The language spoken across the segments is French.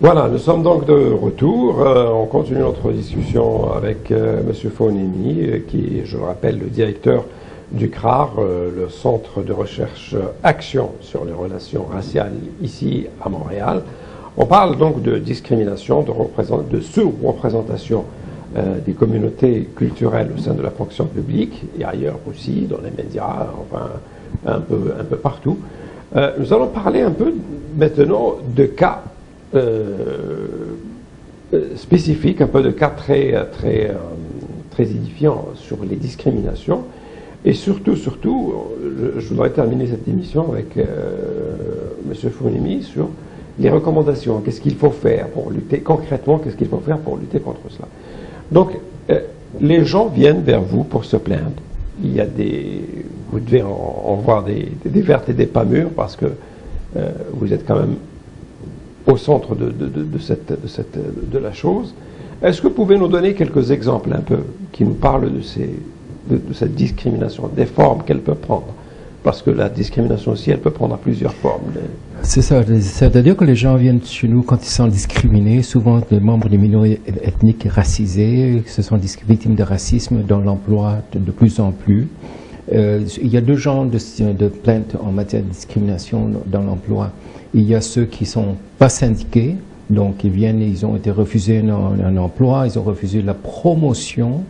Voilà, nous sommes donc de retour. On continue notre discussion avec M. Fonini, qui est, je le rappelle, le directeur du CRAR, le Centre de recherche Action sur les relations raciales ici à Montréal. On parle donc de discrimination, de sous-représentation des communautés culturelles au sein de la fonction publique et ailleurs aussi, dans les médias, enfin un peu partout. Nous allons parler un peu maintenant de cas spécifiques, un peu de cas très édifiants sur les discriminations. Et surtout, je voudrais terminer cette émission avec M. Fonini sur les recommandations. Qu'est-ce qu'il faut faire pour lutter concrètement, qu'est-ce qu'il faut faire pour lutter contre cela? Donc, les gens viennent vers vous pour se plaindre. Il y a vous devez en voir des vertes et des pas mûres parce que vous êtes quand même au centre de la chose. Est-ce que vous pouvez nous donner quelques exemples un peu qui nous parlent de cette discrimination, des formes qu'elle peut prendre? Parce que la discrimination aussi, elle peut prendre plusieurs formes. C'est ça, c'est-à-dire que les gens viennent chez nous quand ils sont discriminés, souvent des membres des minorités ethniques racisées, ce sont victimes de racisme dans l'emploi de plus en plus. Il y a deux genres de plaintes en matière de discrimination dans l'emploi. Il y a ceux qui ne sont pas syndiqués, donc ils viennent, ils ont été refusés un emploi, ils ont refusé la promotion,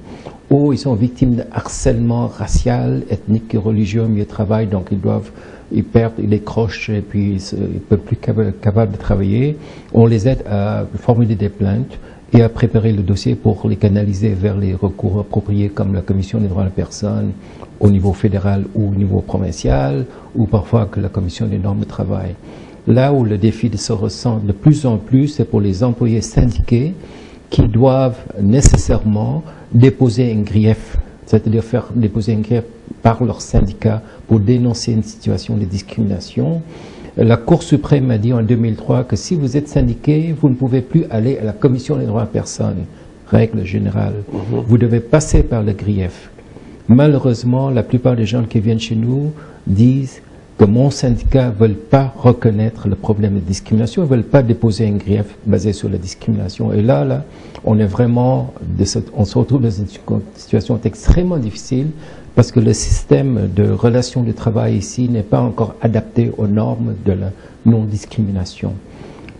ou ils sont victimes de harcèlement racial, ethnique et religieux au milieu de travail, donc ils perdent, ils décrochent et puis ils ne peuvent plus capables de travailler. On les aide à formuler des plaintes et à préparer le dossier pour les canaliser vers les recours appropriés comme la Commission des droits de la personne au niveau fédéral ou au niveau provincial, ou parfois que la Commission des normes de travail. Là où le défi se ressent de plus en plus, c'est pour les employés syndiqués qui doivent nécessairement déposer un grief, c'est-à-dire faire déposer un grief par leur syndicat pour dénoncer une situation de discrimination. La Cour suprême a dit en 2003 que si vous êtes syndiqué, vous ne pouvez plus aller à la Commission des droits de la personne, règle générale. Vous devez passer par le grief. Malheureusement, la plupart des gens qui viennent chez nous disent que mon syndicat ne veut pas reconnaître le problème de discrimination, ne veut pas déposer un grief basé sur la discrimination. Et là, on est vraiment, on se retrouve dans une situation extrêmement difficile parce que le système de relations de travail ici n'est pas encore adapté aux normes de la non-discrimination.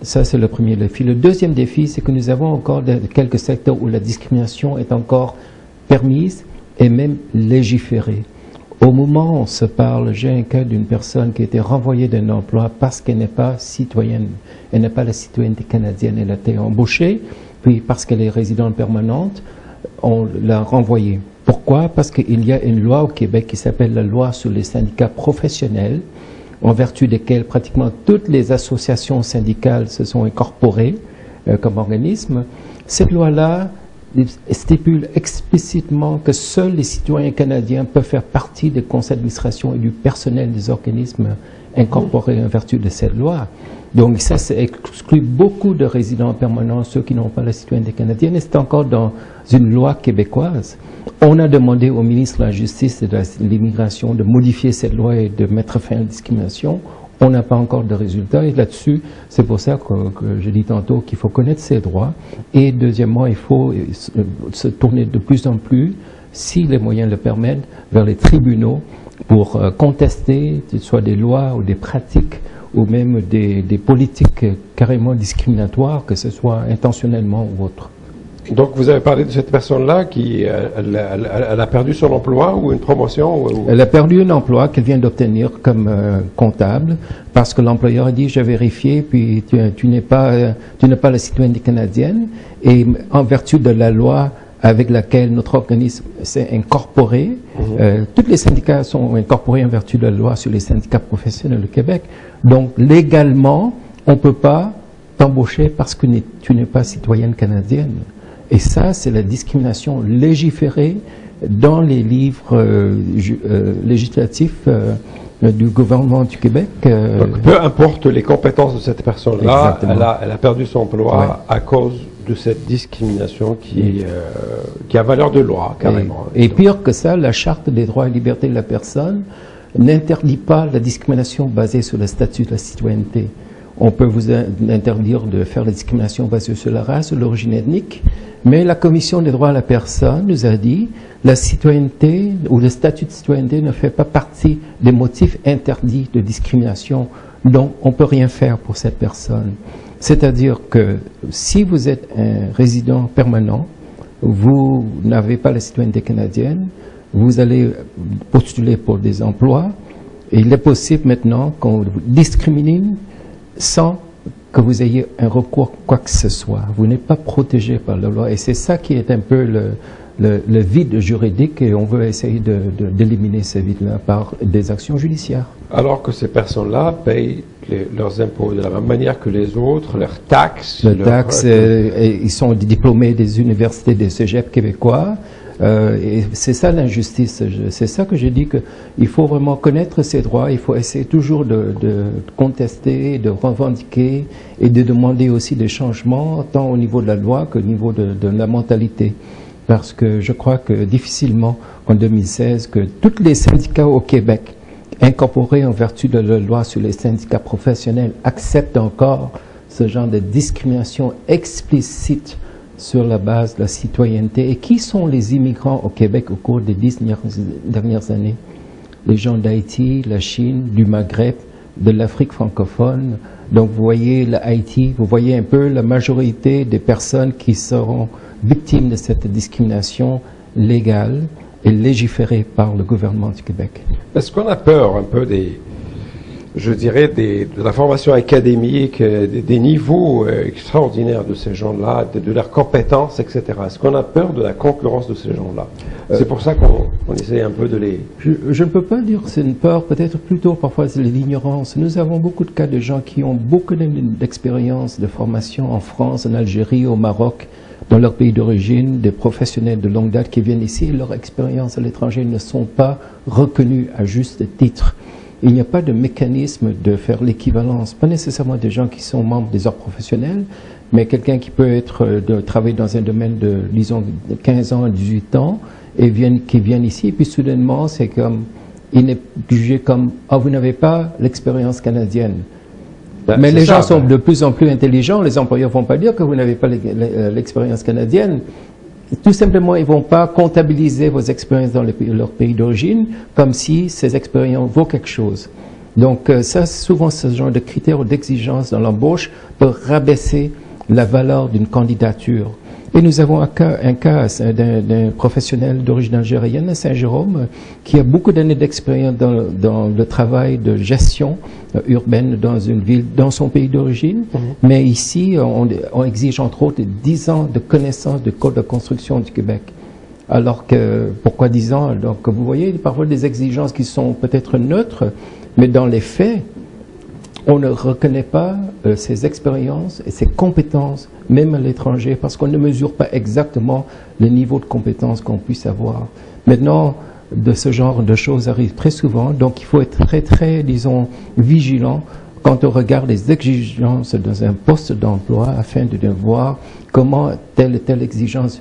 Ça, c'est le premier défi. Le deuxième défi, c'est que nous avons encore quelques secteurs où la discrimination est encore permise et même légiférée. Au moment où on se parle, j'ai un cas d'une personne qui a été renvoyée d'un emploi parce qu'elle n'est pas citoyenne. Elle n'est pas la citoyenneté canadienne. Elle a été embauchée, puis parce qu'elle est résidente permanente, on l'a renvoyée. Pourquoi? Parce qu'il y a une loi au Québec qui s'appelle la loi sur les syndicats professionnels, en vertu desquels pratiquement toutes les associations syndicales se sont incorporées comme organismes. Cette loi-là stipule explicitement que seuls les citoyens canadiens peuvent faire partie des conseils d'administration et du personnel des organismes incorporés en vertu de cette loi. Donc ça exclut beaucoup de résidents permanents, ceux qui n'ont pas la citoyenneté canadienne, et c'est encore dans une loi québécoise. On a demandé au ministre de la Justice et de l'immigration de modifier cette loi et de mettre fin à la discrimination. On n'a pas encore de résultats et là-dessus, c'est pour ça que je dis tantôt qu'il faut connaître ses droits et deuxièmement, il faut se tourner de plus en plus, si les moyens le permettent, vers les tribunaux pour contester soit des lois ou des pratiques ou même des politiques carrément discriminatoires, que ce soit intentionnellement ou autre. Donc vous avez parlé de cette personne-là qui elle a perdu son emploi ou une promotion Elle a perdu un emploi qu'elle vient d'obtenir comme comptable parce que l'employeur a dit j'ai vérifié puis tu n'es pas la citoyenneté canadienne et en vertu de la loi avec laquelle notre organisme s'est incorporé, tous les syndicats sont incorporés en vertu de la loi sur les syndicats professionnels du Québec. Donc légalement on ne peut pas t'embaucher parce que tu n'es pas citoyenne canadienne. Et ça, c'est la discrimination légiférée dans les livres législatifs du gouvernement du Québec. Donc, peu importe les compétences de cette personne-là, elle a perdu son emploi à cause de cette discrimination qui a valeur de loi, carrément. Et pire que ça, la Charte des droits et libertés de la personne n'interdit pas la discrimination basée sur le statut de la citoyenneté. on peut vous interdire de faire la discrimination basée sur la race ou l'origine ethnique, mais la Commission des droits de la personne nous a dit la citoyenneté ou le statut de citoyenneté ne fait pas partie des motifs interdits de discrimination, donc on ne peut rien faire pour cette personne. C'est-à-dire que si vous êtes un résident permanent, vous n'avez pas la citoyenneté canadienne, vous allez postuler pour des emplois, et il est possible maintenant qu'on vous discrimine sans que vous ayez un recours quoi que ce soit. Vous n'êtes pas protégé par la loi, et c'est ça qui est un peu le vide juridique, et on veut essayer d'éliminer ce vide-là par des actions judiciaires. Alors que ces personnes-là payent leurs impôts de la même manière que les autres, leurs taxes. Ils sont diplômés des universités, des cégeps québécois. Et c'est ça l'injustice. C'est ça que j'ai dit, qu'il faut vraiment connaître ses droits. Il faut essayer toujours de contester, de revendiquer et de demander aussi des changements, tant au niveau de la loi qu'au niveau de la mentalité. Parce que je crois que difficilement, en 2016, que tous les syndicats au Québec, incorporés en vertu de la loi sur les syndicats professionnels, acceptent encore ce genre de discrimination explicite sur la base de la citoyenneté. Et qui sont les immigrants au Québec au cours des 10 dernières années? Les gens d'Haïti, la Chine, du Maghreb, de l'Afrique francophone. Donc vous voyez l'Haïti, vous voyez un peu la majorité des personnes qui seront victimes de cette discrimination légale et légiférée par le gouvernement du Québec. Est-ce qu'on a peur un peu de la formation académique, des niveaux extraordinaires de ces gens-là, de leurs compétences, etc. Est-ce qu'on a peur de la concurrence de ces gens-là? C'est pour ça qu'on essaie un peu de les... Je ne peux pas dire que c'est une peur, peut-être plutôt parfois c'est l'ignorance. Nous avons beaucoup de cas de gens qui ont beaucoup d'expérience de formation en France, en Algérie, au Maroc, dans leur pays d'origine, des professionnels de longue date qui viennent ici et leurs expériences à l'étranger ne sont pas reconnues à juste titre. Il n'y a pas de mécanisme de faire l'équivalence, pas nécessairement des gens qui sont membres des ordres professionnels, mais quelqu'un qui peut travailler dans un domaine de, disons, 15 ans à 18 ans, et qui viennent ici, et puis soudainement, c'est comme, il est jugé comme, ah, vous n'avez pas l'expérience canadienne. Mais les gens sont de plus en plus intelligents, les employeurs ne vont pas dire que vous n'avez pas l'expérience canadienne. Tout simplement, ils ne vont pas comptabiliser vos expériences dans leur pays d'origine comme si ces expériences vaut quelque chose. Donc ça, souvent, ce genre de critères ou d'exigences dans l'embauche peut rabaisser la valeur d'une candidature. Et nous avons un cas d'un professionnel d'origine algérienne à Saint-Jérôme qui a beaucoup d'années d'expérience dans le travail de gestion urbaine dans une ville, dans son pays d'origine. Mais ici, on exige entre autres 10 ans de connaissance du code de construction du Québec. Alors que, pourquoi 10 ans? Donc, vous voyez, parfois des exigences qui sont peut-être neutres, mais dans les faits, on ne reconnaît pas ses expériences et ses compétences, même à l'étranger, parce qu'on ne mesure pas exactement le niveau de compétences qu'on puisse avoir. Maintenant, de ce genre de choses arrivent très souvent, donc il faut être très, disons, vigilant quand on regarde les exigences dans un poste d'emploi afin de voir comment telle et telle exigence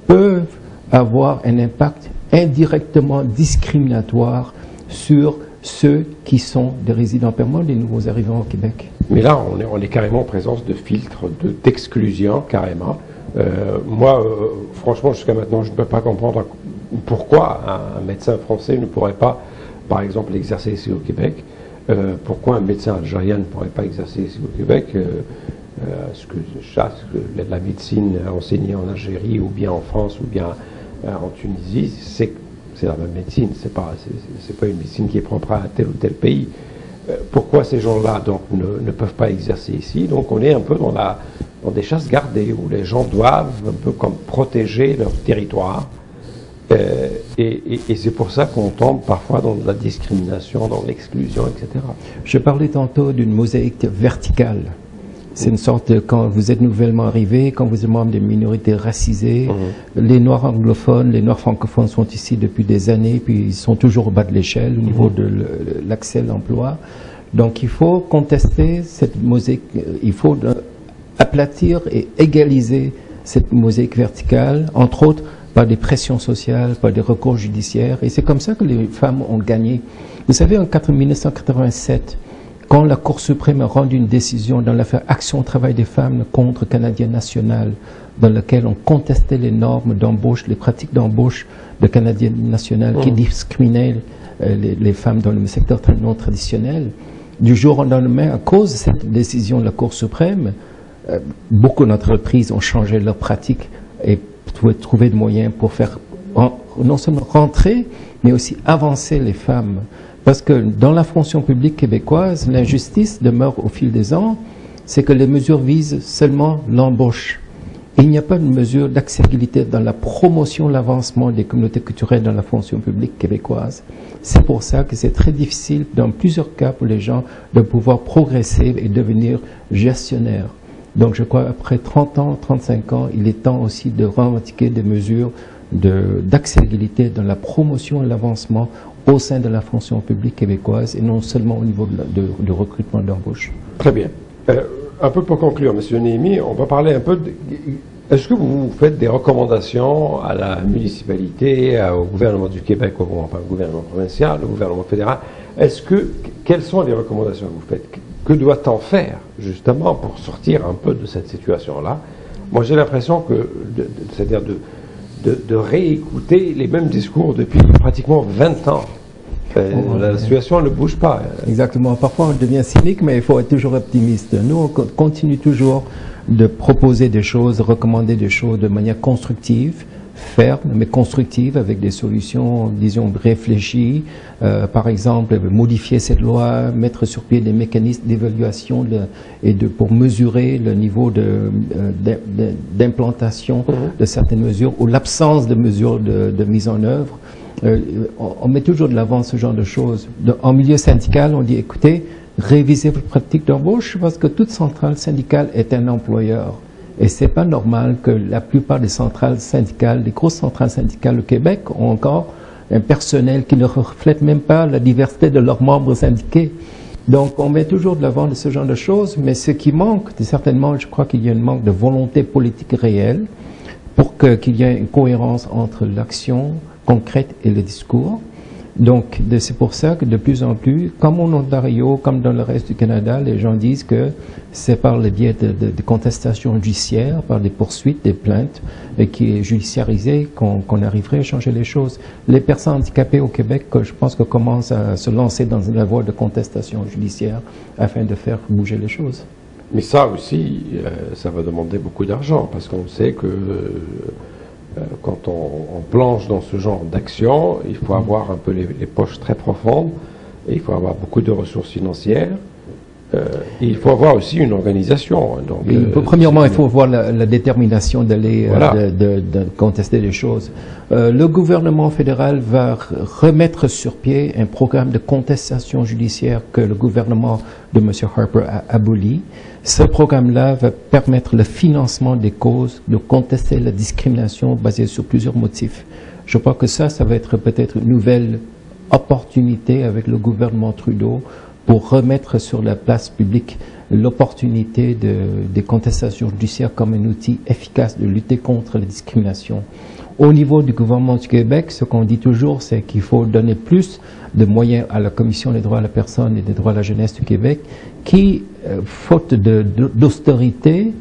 peuvent avoir un impact indirectement discriminatoire sur ceux qui sont des résidents permanents, des nouveaux arrivants au Québec. Mais là, on est carrément en présence de filtres, d'exclusion, carrément. Moi, franchement, jusqu'à maintenant, je ne peux pas comprendre pourquoi un médecin français ne pourrait pas, par exemple, exercer ici au Québec. Pourquoi un médecin algérien ne pourrait pas exercer ici au Québec. Ce que la médecine enseignée en Algérie, ou bien en France, ou bien en Tunisie, c'est la même médecine, c'est pas une médecine qui est propre à tel ou tel pays. Pourquoi ces gens-là donc ne peuvent pas exercer ici? Donc on est un peu dans des chasses gardées où les gens doivent un peu comme protéger leur territoire. Et c'est pour ça qu'on tombe parfois dans la discrimination, dans l'exclusion, etc. Je parlais tantôt d'une mosaïque verticale. C'est une sorte de, quand vous êtes nouvellement arrivé, quand vous êtes membre des minorités racisées, les Noirs anglophones, les Noirs francophones sont ici depuis des années, puis ils sont toujours au bas de l'échelle au niveau de l'accès à l'emploi. Donc il faut contester cette mosaïque, il faut aplatir et égaliser cette mosaïque verticale, entre autres par des pressions sociales, par des recours judiciaires, et c'est comme ça que les femmes ont gagné. Vous savez, en 1987, Quand la Cour suprême a rendu une décision dans l'affaire Action Travail des femmes contre Canadien National, dans laquelle on contestait les normes d'embauche, les pratiques d'embauche de Canadien National qui discriminaient les femmes dans le secteur non traditionnel, du jour au lendemain, à cause de cette décision de la Cour suprême, beaucoup d'entreprises ont changé leurs pratiques et trouvé des moyens pour faire non seulement rentrer, mais aussi avancer les femmes. Parce que dans la fonction publique québécoise, l'injustice demeure au fil des ans, c'est que les mesures visent seulement l'embauche. Il n'y a pas de mesure d'accessibilité dans la promotion, l'avancement des communautés culturelles dans la fonction publique québécoise. C'est pour ça que c'est très difficile, dans plusieurs cas, pour les gens de pouvoir progresser et devenir gestionnaires. Donc je crois après 30 ans, 35 ans, il est temps aussi de revendiquer des mesures d'accessibilité dans la promotion et l'avancement au sein de la fonction publique québécoise et non seulement au niveau de recrutement d'embauche. Très bien. Un peu pour conclure, M. Néhémie, on va parler un peu de... Est-ce que vous faites des recommandations à la municipalité, au gouvernement du Québec, enfin au gouvernement provincial, au gouvernement fédéral? Quelles sont les recommandations que vous faites? Que doit-on faire, justement, pour sortir un peu de cette situation-là? Moi, j'ai l'impression que, c'est-à-dire de réécouter les mêmes discours depuis pratiquement 20 ans. La situation ne bouge pas. Exactement. Parfois, on devient cynique, mais il faut être toujours optimiste. Nous, on continue toujours de proposer des choses, de recommander des choses de manière constructive, ferme, mais constructive, avec des solutions, disons, réfléchies. Par exemple, modifier cette loi, mettre sur pied des mécanismes d'évaluation pour mesurer le niveau d'implantation de certaines mesures ou l'absence de mesures de mise en œuvre. On met toujours de l'avant ce genre de choses. En milieu syndical, on dit, écoutez, révisez votre pratique d'embauche parce que toute centrale syndicale est un employeur. Et c'est pas normal que la plupart des centrales syndicales, les grosses centrales syndicales au Québec ont encore un personnel qui ne reflète même pas la diversité de leurs membres syndiqués. Donc on met toujours de l'avant de ce genre de choses, mais ce qui manque, certainement, je crois qu'il y a un manque de volonté politique réelle pour qu'il y ait une cohérence entre l'action concrète et le discours. Donc, c'est pour ça que de plus en plus, comme en Ontario, comme dans le reste du Canada, les gens disent que c'est par le biais de contestations judiciaires, par des poursuites, des plaintes, qui est judiciarisé qu'on arriverait à changer les choses. Les personnes handicapées au Québec, je pense que commencent à se lancer dans la voie de contestation judiciaire afin de faire bouger les choses. Mais ça aussi, ça va demander beaucoup d'argent, parce qu'on sait que quand on plonge dans ce genre d'action, il faut avoir un peu les poches très profondes, et il faut avoir beaucoup de ressources financières, et il faut avoir aussi une organisation. Donc, premièrement, il faut avoir la détermination d'aller de contester les choses. Le gouvernement fédéral va remettre sur pied un programme de contestation judiciaire que le gouvernement de M. Harper a aboli. Ce programme-là va permettre le financement des causes, de contester la discrimination basée sur plusieurs motifs. Je crois que ça va être peut-être une nouvelle opportunité avec le gouvernement Trudeau pour remettre sur la place publique l'opportunité des contestations judiciaires comme un outil efficace de lutter contre la discrimination. Au niveau du gouvernement du Québec, ce qu'on dit toujours, c'est qu'il faut donner plus de moyens à la Commission des droits de la personne et des droits de la jeunesse du Québec, qui, faute d'austérité,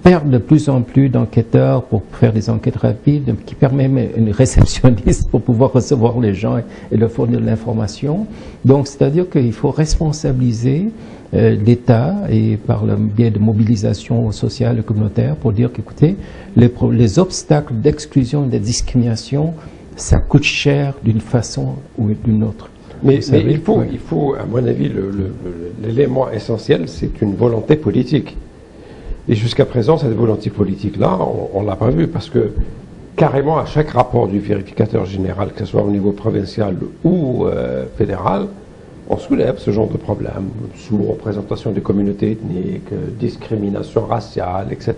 perd de plus en plus d'enquêteurs pour faire des enquêtes rapides, qui permet une réceptionniste pour pouvoir recevoir les gens et leur fournir de l'information. Donc, c'est-à-dire qu'il faut responsabiliser l'État et par le biais de mobilisation sociale et communautaire pour dire qu'écoutez, les obstacles d'exclusion et de discrimination, ça coûte cher d'une façon ou d'une autre. Mais il faut, à mon avis, l'élément essentiel, c'est une volonté politique. Et jusqu'à présent, cette volonté politique-là, on ne l'a pas vue parce que carrément à chaque rapport du vérificateur général, que ce soit au niveau provincial ou fédéral, on soulève ce genre de problème, sous-représentation des communautés ethniques, discrimination raciale, etc.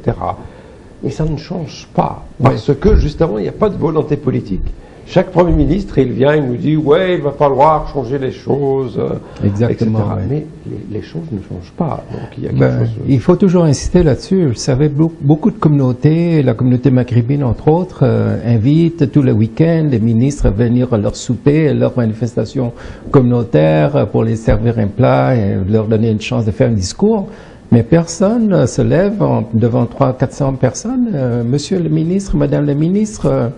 Mais ça ne change pas, parce que justement, il n'y a pas de volonté politique. chaque Premier ministre, il vient, il nous dit, ouais, il va falloir changer les choses, Exactement, etc. ouais. Mais les choses ne changent pas. Donc il y a quelque chose... Il faut toujours insister là-dessus. Vous savez, beaucoup de communautés, la communauté maghrébine entre autres, invitent tous les week-ends les ministres à venir à leur souper, à leur manifestation communautaire pour les servir un plat et leur donner une chance de faire un discours. Mais personne se lève devant 300-400 personnes. Monsieur le ministre, madame la ministre,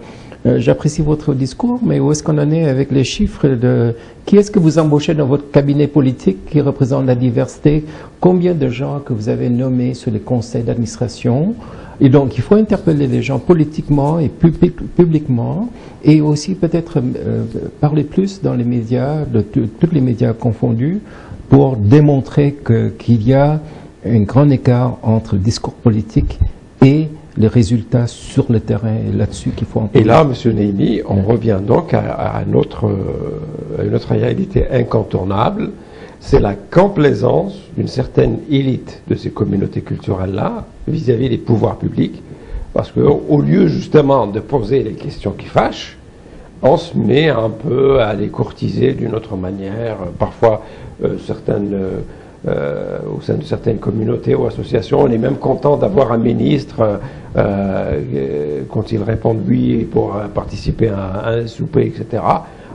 j'apprécie votre discours, mais où est-ce qu'on en est avec les chiffres de qui est-ce que vous embauchez dans votre cabinet politique qui représente la diversité? Combien de gens que vous avez nommés sur les conseils d'administration? Et donc, il faut interpeller les gens politiquement et publiquement, et aussi peut-être parler plus dans les médias, de tous les médias confondus, pour démontrer qu'il y a un grand écart entre le discours politique et les résultats sur le terrain, là-dessus qu'il faut en parler. Et là, M. Nehimi, on revient donc à une autre réalité incontournable, c'est la complaisance d'une certaine élite de ces communautés culturelles-là vis-à-vis des pouvoirs publics, parce qu'au lieu justement de poser les questions qui fâchent, on se met un peu à les courtiser d'une autre manière, parfois au sein de certaines communautés ou associations, on est même content d'avoir un ministre quand il répond oui pour participer à un souper, etc.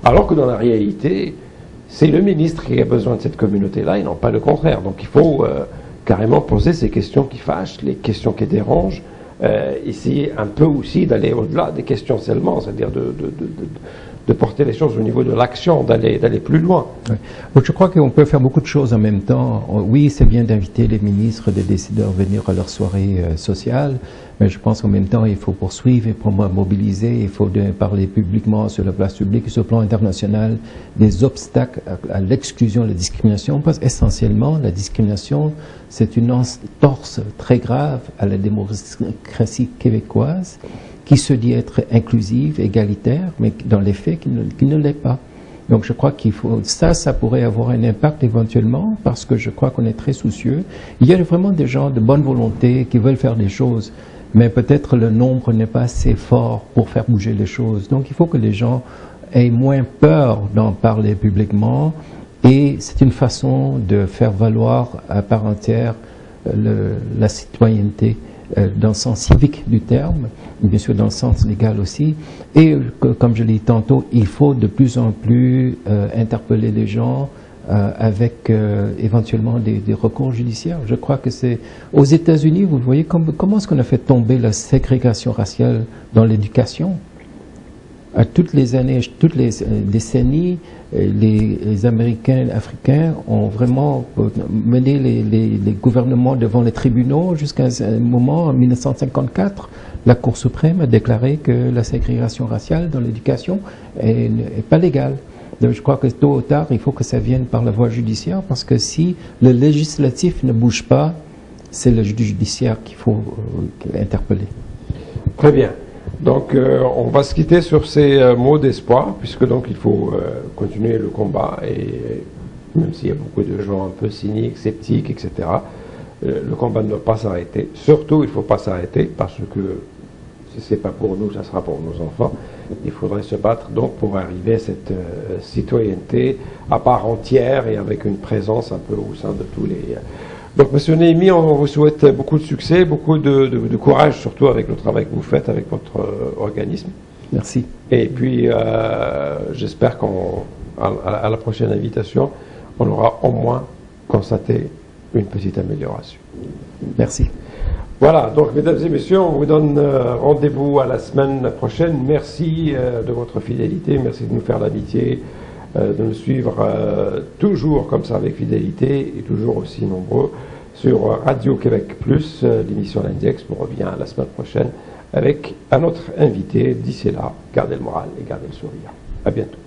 Alors que dans la réalité, c'est le ministre qui a besoin de cette communauté-là et non pas le contraire. Donc il faut carrément poser ces questions qui fâchent, les questions qui dérangent, essayer un peu aussi d'aller au-delà des questions seulement, c'est-à-dire de porter les choses au niveau de l'action, d'aller plus loin. Oui. Donc, je crois qu'on peut faire beaucoup de choses en même temps. Oui, c'est bien d'inviter les ministres, les décideurs à venir à leur soirée sociale, mais je pense qu'en même temps, il faut poursuivre et pour mobiliser, il faut parler publiquement sur la place publique et sur le plan international des obstacles à l'exclusion, à la discrimination, parce qu'essentiellement, la discrimination, c'est une entorse très grave à la démocratie québécoise, qui se dit être inclusive, égalitaire, mais dans les faits, qui ne l'est pas. Donc je crois qu'il faut, ça pourrait avoir un impact éventuellement, parce que je crois qu'on est très soucieux. Il y a vraiment des gens de bonne volonté qui veulent faire des choses, mais peut-être le nombre n'est pas assez fort pour faire bouger les choses. Donc il faut que les gens aient moins peur d'en parler publiquement, et c'est une façon de faire valoir à part entière la citoyenneté, dans le sens civique du terme, bien sûr dans le sens légal aussi. Et comme je l'ai dit tantôt, il faut de plus en plus interpeller les gens avec éventuellement des recours judiciaires. Je crois que c'est aux États-Unis, vous voyez comment est-ce qu'on a fait tomber la ségrégation raciale dans l'éducation. À toutes les années, toutes les décennies, les Américains, Africains ont vraiment mené les gouvernements devant les tribunaux jusqu'à un moment, en 1954, la Cour suprême a déclaré que la ségrégation raciale dans l'éducation n'est pas légale. Donc je crois que tôt ou tard, il faut que ça vienne par la voie judiciaire, parce que si le législatif ne bouge pas, c'est le judiciaire qu'il faut interpeller. Très bien. Donc on va se quitter sur ces mots d'espoir, puisque donc il faut continuer le combat, et même s'il y a beaucoup de gens un peu cyniques, sceptiques, etc., le combat ne doit pas s'arrêter. Surtout, il ne faut pas s'arrêter, parce que si ce n'est pas pour nous, ça sera pour nos enfants. Il faudrait se battre donc pour arriver à cette citoyenneté à part entière et avec une présence un peu au sein de tous les... Donc, M. Nehimi, on vous souhaite beaucoup de succès, beaucoup de courage, surtout avec le travail que vous faites avec votre organisme. Merci. Et puis, j'espère qu'à la prochaine invitation, on aura au moins constaté une petite amélioration. Merci. Voilà, donc mesdames et messieurs, on vous donne rendez-vous à la semaine prochaine. Merci de votre fidélité, merci de nous faire l'amitié, de nous suivre toujours comme ça avec fidélité et toujours aussi nombreux sur Radio Québec Plus, l'émission L'Index. On revient la semaine prochaine avec un autre invité. D'ici là, gardez le moral et gardez le sourire. À bientôt.